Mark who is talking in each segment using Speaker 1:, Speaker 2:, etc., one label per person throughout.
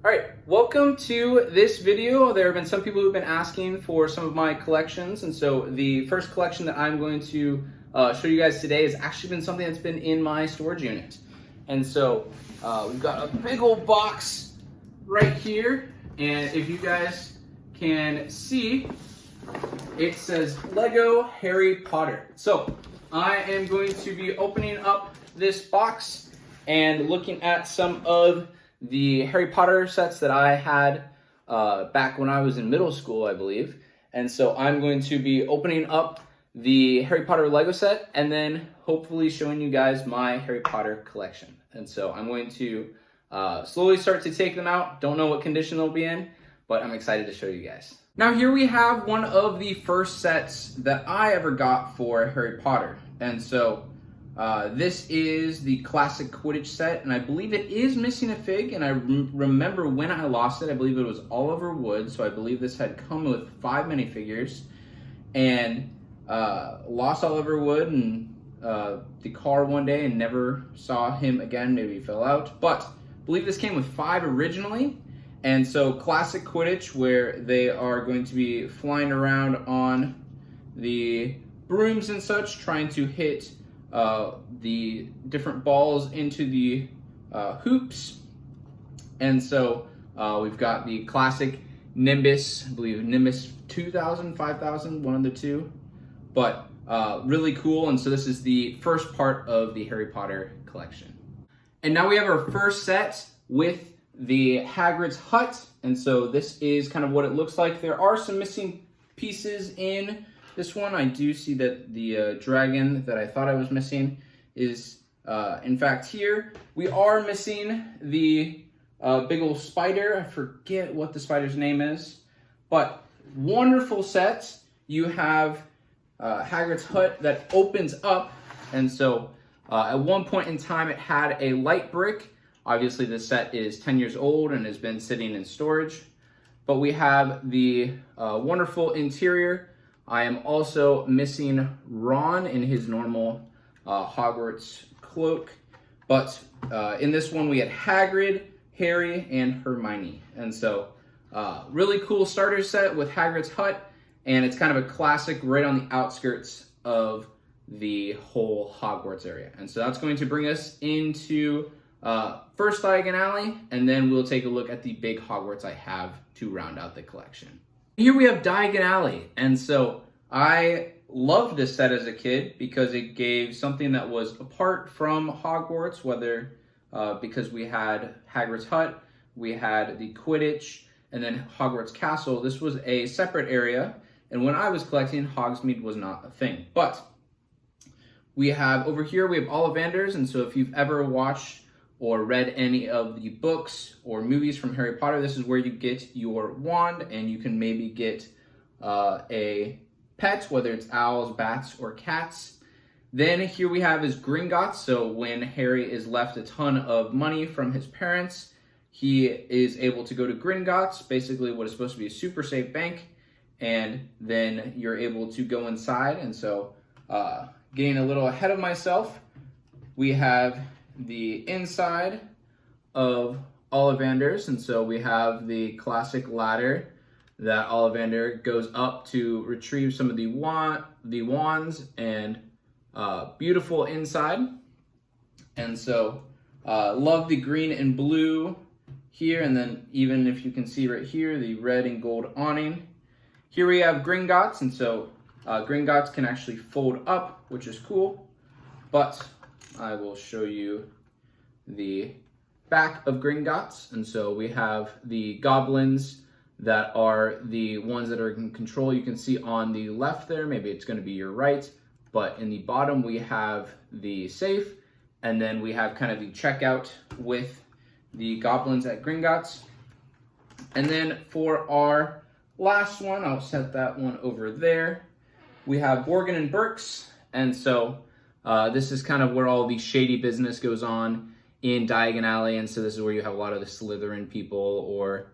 Speaker 1: All right, welcome to this video. There have been some people who've been asking for some of my collections, and so the first collection that I'm going to show you guys today has actually been something that's been in my storage unit. And so we've got a big old box right here, and if you guys can see, it says Lego Harry Potter. So I am going to be opening up this box and looking at some of the Harry Potter sets that I had back when I was in middle school, I believe. And so I'm going to be opening up the Harry Potter Lego set and then hopefully showing you guys my Harry Potter collection. And so I'm going to slowly start to take them out. Don't know what condition they'll be in, but I'm excited to show you guys. Now here we have one of the first sets that I ever got for Harry Potter. And so this is the classic Quidditch set, and I believe it is missing a fig, and I remember when I lost it, I believe it was Oliver Wood, so I believe this had come with 5 minifigures, and lost Oliver Wood and the car one day and never saw him again, maybe he fell out, but I believe this came with 5 originally, and so classic Quidditch, where they are going to be flying around on the brooms and such, trying to hit the different balls into the hoops. And so we've got the classic Nimbus, I believe Nimbus 2000, 5000, one of the two, but really cool. And so this is the first part of the Harry Potter collection. And now we have our first set with the Hagrid's hut. And so this is kind of what it looks like. There are some missing pieces in this one. I do see that the dragon that I thought I was missing is in fact here. We are missing the big old spider. I forget what the spider's name is, but wonderful set. You have Hagrid's hut that opens up, and so at one point in time it had a light brick. Obviously this set is 10 years old and has been sitting in storage, but we have the wonderful interior. I am also missing Ron in his normal Hogwarts cloak, but in this one we had Hagrid, Harry, and Hermione. And so really cool starter set with Hagrid's hut, and it's kind of a classic right on the outskirts of the whole Hogwarts area. And so that's going to bring us into first Diagon Alley, and then we'll take a look at the big Hogwarts I have to round out the collection. Here we have Diagon Alley, and so I loved this set as a kid because it gave something that was apart from Hogwarts, whether because we had Hagrid's hut, we had the Quidditch, and then Hogwarts Castle. This was a separate area, and when I was collecting, Hogsmeade was not a thing. But we have, over here, we have Ollivanders, and so if you've ever watched or read any of the books or movies from Harry Potter, this is where you get your wand, and you can maybe get a pet, whether it's owls, bats, or cats. Then here we have his Gringotts. So when Harry is left a ton of money from his parents, he is able to go to Gringotts, basically what is supposed to be a super safe bank, and then you're able to go inside. And so getting a little ahead of myself, we have the inside of Ollivanders, and so we have the classic ladder that Ollivander goes up to retrieve some of the wands, and beautiful inside. And so love the green and blue here, and then even if you can see right here, the red and gold awning. Here we have Gringotts, and so Gringotts can actually fold up, which is cool, but I will show you the back of Gringotts. And so we have the goblins that are the ones that are in control. You can see on the left there, maybe it's going to be your right, but in the bottom we have the safe, and then we have kind of the checkout with the goblins at Gringotts. And then for our last one, I'll set that one over there, we have Borgin and Burkes. And so this is kind of where all the shady business goes on in Diagon Alley, and so this is where you have a lot of the Slytherin people, or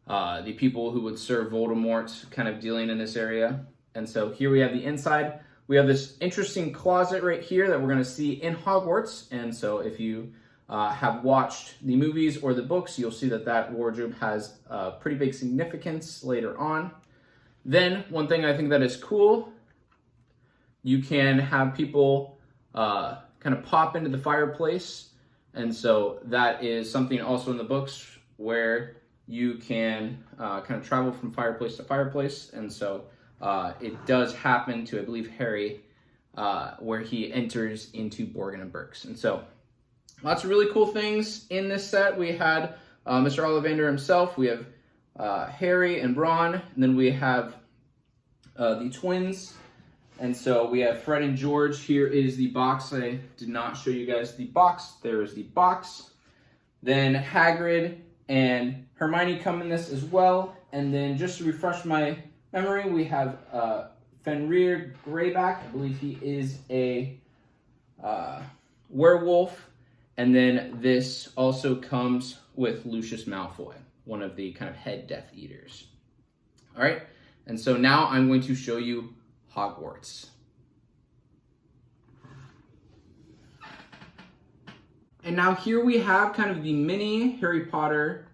Speaker 1: the people who would serve Voldemort, kind of dealing in this area. And so here we have the inside. We have this interesting closet right here that we're going to see in Hogwarts, and so if you have watched the movies or the books, you'll see that that wardrobe has pretty big significance later on. Then, one thing I think that is cool, you can have people kind of pop into the fireplace. And so that is something also in the books where you can kind of travel from fireplace to fireplace. And so it does happen to, I believe, Harry, where he enters into Borgin and Burkes. And so lots of really cool things in this set. We had Mr. Ollivander himself. We have Harry and Ron. And then we have the twins. And so we have Fred and George. Here is the box. I did not show you guys the box. There is the box. Then Hagrid and Hermione come in this as well. And then just to refresh my memory, we have Fenrir Greyback. I believe he is a werewolf. And then this also comes with Lucius Malfoy, one of the kind of head Death Eaters. All right, and so now I'm going to show you Hogwarts. And now here we have kind of the mini Harry Potter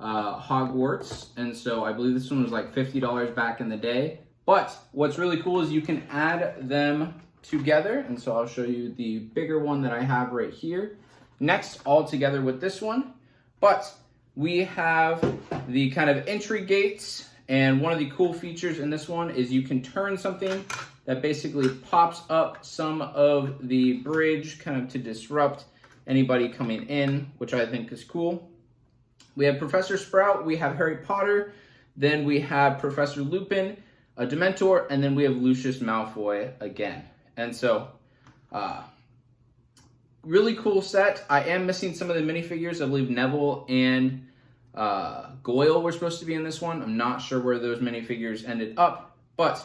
Speaker 1: Hogwarts. And so I believe this one was like $50 back in the day. But what's really cool is you can add them together. And so I'll show you the bigger one that I have right here. Next, all together with this one. But we have the kind of entry gates. And one of the cool features in this one is you can turn something that basically pops up some of the bridge kind of to disrupt anybody coming in, which I think is cool. We have Professor Sprout, we have Harry Potter, then we have Professor Lupin, a Dementor, and then we have Lucius Malfoy again. And so, really cool set. I am missing some of the minifigures. I believe Neville and Goyle were supposed to be in this one. I'm not sure where those minifigures ended up, but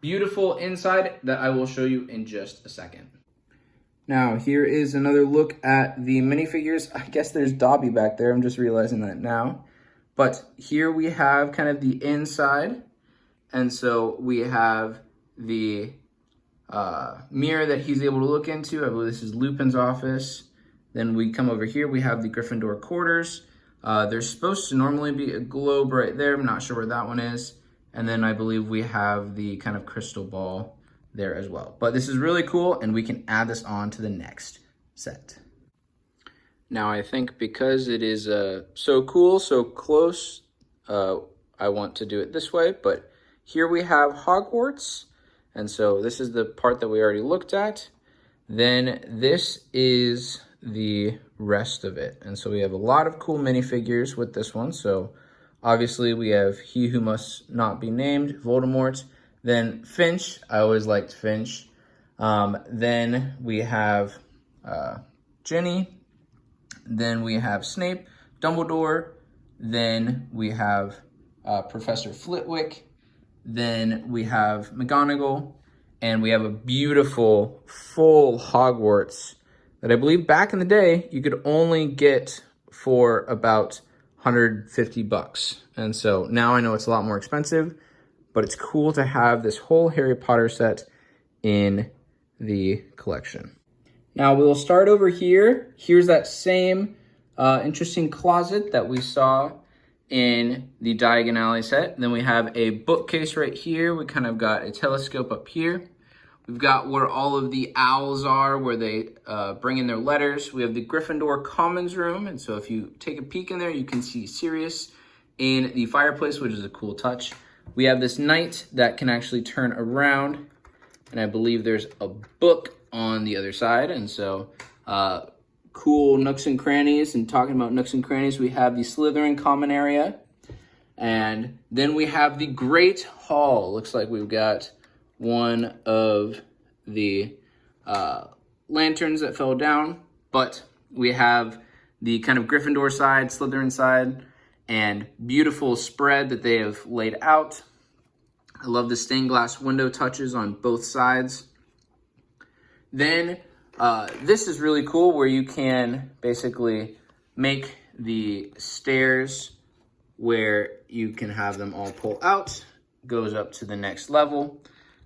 Speaker 1: beautiful inside that I will show you in just a second. Now, here is another look at the minifigures. I guess there's Dobby back there. I'm just realizing that now. But here we have kind of the inside. And so we have the mirror that he's able to look into. I believe this is Lupin's office. Then we come over here. We have the Gryffindor quarters. There's supposed to normally be a globe right there. I'm not sure where that one is. And then I believe we have the kind of crystal ball there as well. But this is really cool, and we can add this on to the next set. Now I think because it is so cool, so close, I want to do it this way. But here we have Hogwarts. And so this is the part that we already looked at. Then this is the rest of it. And so we have a lot of cool minifigures with this one. So obviously we have He Who Must Not Be Named, Voldemort. Then Finch, I always liked Finch. Then we have Ginny. Then we have Snape, Dumbledore. Then we have Professor Flitwick. Then we have McGonagall. And we have a beautiful full Hogwarts that I believe back in the day you could only get for about $150. And so now I know it's a lot more expensive, but it's cool to have this whole Harry Potter set in the collection. Now we'll start over here. Here's that same interesting closet that we saw in the Diagon Alley set. Then we have a bookcase right here. We kind of got a telescope up here. We've got where all of the owls are, where they bring in their letters. We have the Gryffindor Commons room. And so if you take a peek in there, you can see Sirius in the fireplace, which is a cool touch. We have this knight that can actually turn around. And I believe there's a book on the other side. And so cool nooks and crannies. And talking about nooks and crannies, we have the Slytherin common area. And then we have the Great Hall. Looks like we've got one of the lanterns that fell down. But we have the kind of Gryffindor side, Slytherin side, and beautiful spread that they have laid out. I love the stained glass window touches on both sides. Then this is really cool where you can basically make the stairs where you can have them all pull out, goes up to the next level.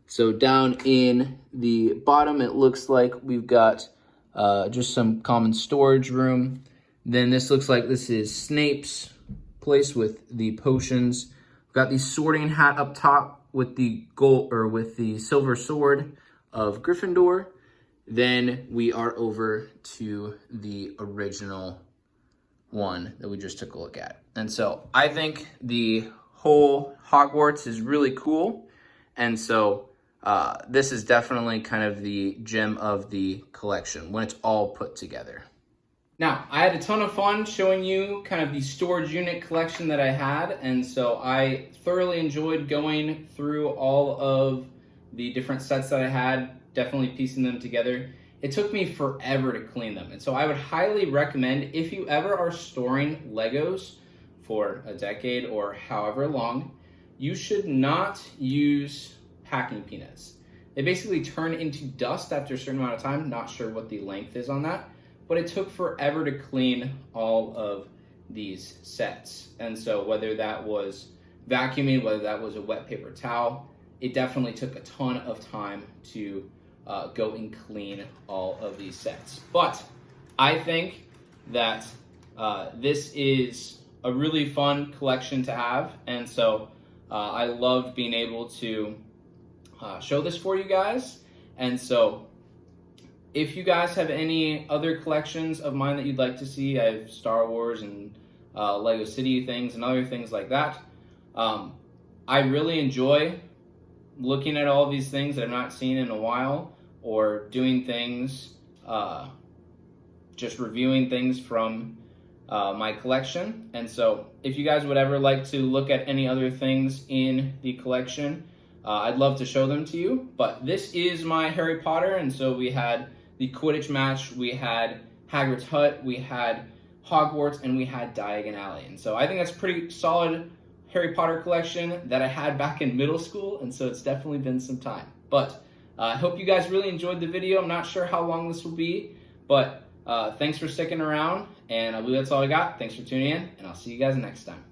Speaker 1: So down in the bottom, it looks like we've got just some common storage room. Then this looks like this is Snape's place with the potions. We've got the sorting hat up top with the gold or with the silver sword of Gryffindor. Then we are over to the original one that we just took a look at. And so I think the whole Hogwarts is really cool. And so this is definitely kind of the gem of the collection when it's all put together. Now, I had a ton of fun showing you kind of the storage unit collection that I had, and so I thoroughly enjoyed going through all of the different sets that I had, definitely piecing them together. It took me forever to clean them, and so I would highly recommend, if you ever are storing Legos for a decade or however long, you should not use packing peanuts. They basically turn into dust after a certain amount of time. Not sure what the length is on that, but it took forever to clean all of these sets. And so whether that was vacuuming, whether that was a wet paper towel, it definitely took a ton of time to go and clean all of these sets. But I think that this is a really fun collection to have. And so I loved being able to show this for you guys. And so if you guys have any other collections of mine that you'd like to see, I have Star Wars and Lego City things and other things like that. I really enjoy looking at all these things that I've not seen in a while, or doing things, just reviewing things from my collection. And so if you guys would ever like to look at any other things in the collection, I'd love to show them to you. But this is my Harry Potter, and so we had the Quidditch match, we had Hagrid's Hut, we had Hogwarts, and we had Diagon Alley. And so I think that's a pretty solid Harry Potter collection that I had back in middle school, and so it's definitely been some time. But I hope you guys really enjoyed the video. I'm not sure how long this will be, but thanks for sticking around, and I believe that's all I got. Thanks for tuning in, and I'll see you guys next time.